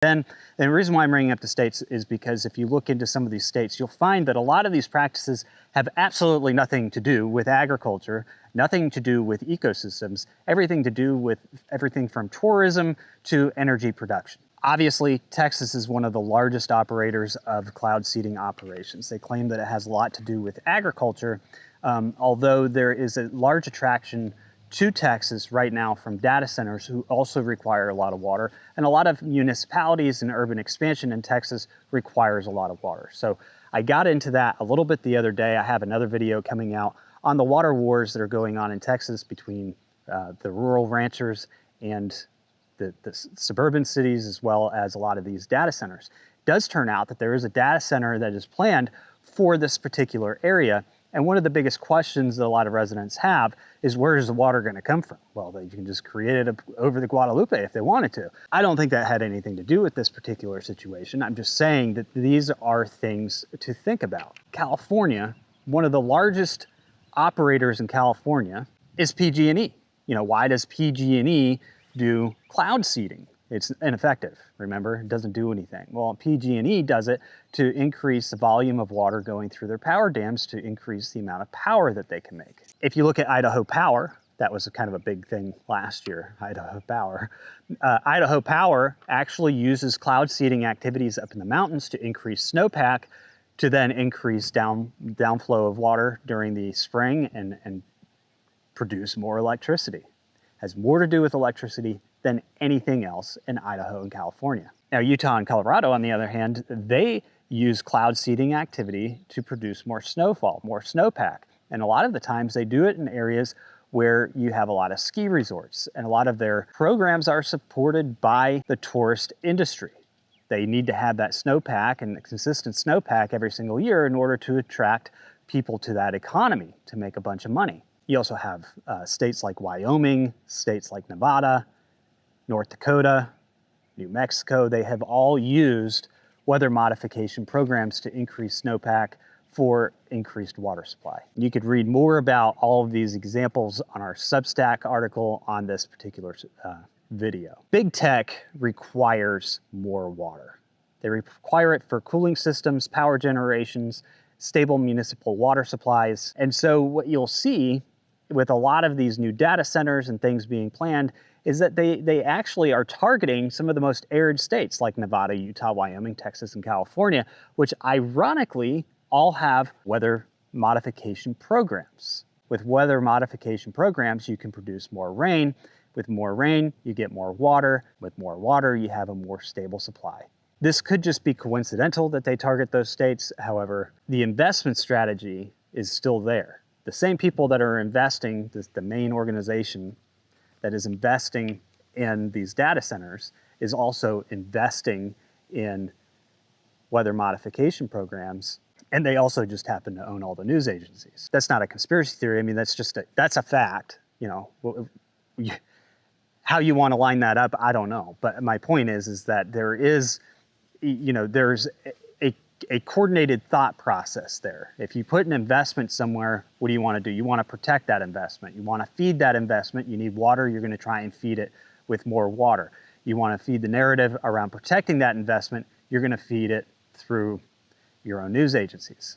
And the reason why I'm bringing up the states is because if you look into some of these states, you'll find that a lot of these practices have absolutely nothing to do with agriculture, nothing to do with ecosystems, everything to do with everything from tourism to energy production. Obviously, Texas is one of the largest operators of cloud seeding operations. They claim that it has a lot to do with agriculture, although there is a large attraction to Texas right now from data centers who also require a lot of water, and a lot of municipalities and urban expansion in Texas requires a lot of water. So I got into that a little bit the other day. I have another video coming out on the water wars that are going on in Texas between the rural ranchers and the suburban cities, as well as a lot of these data centers. It does turn out that there is a data center that is planned for this particular area. And one of the biggest questions that a lot of residents have is, where is the water going to come from? Well, they can just create it over the Guadalupe if they wanted to. I don't think that had anything to do with this particular situation. I'm just saying that these are things to think about. California, one of the largest operators in California is PG&E. You know, why does PG&E do cloud seeding? It's ineffective, remember? It doesn't do anything. Well, PG&E does it to increase the volume of water going through their power dams to increase the amount of power that they can make. If you look at Idaho Power, that was kind of a big thing last year, Idaho Power. Idaho Power actually uses cloud seeding activities up in the mountains to increase snowpack, to then increase downflow of water during the spring and produce more electricity. Has more to do with electricity than anything else in Idaho and California. Now, Utah and Colorado, on the other hand, they use cloud seeding activity to produce more snowfall, more snowpack. And a lot of the times they do it in areas where you have a lot of ski resorts, and a lot of their programs are supported by the tourist industry. They need to have that snowpack and consistent snowpack every single year in order to attract people to that economy to make a bunch of money. You also have states like Wyoming, states like Nevada, North Dakota, New Mexico. They have all used weather modification programs to increase snowpack for increased water supply. You could read more about all of these examples on our Substack article on this particular video. Big tech requires more water. They require it for cooling systems, power generations, stable municipal water supplies. And so what you'll see with a lot of these new data centers and things being planned is that they actually are targeting some of the most arid states like Nevada, Utah, Wyoming, Texas, and California, which ironically all have weather modification programs. With weather modification programs, you can produce more rain. With more rain, you get more water. With more water, you have a more stable supply. This could just be coincidental that they target those states. However, the investment strategy is still there. The same people that are investing, the main organization that is investing in these data centers is also investing in weather modification programs, and they also just happen to own all the news agencies. That's not a conspiracy theory. I mean, that's a fact. You know, how you want to line that up, I don't know. But my point is that there is, you know, there's a coordinated thought process there. If you put an investment somewhere, what do you want to do? You want to protect that investment. You want to feed that investment. You need water. You're going to try and feed it with more water. You want to feed the narrative around protecting that investment. You're going to feed it through your own news agencies.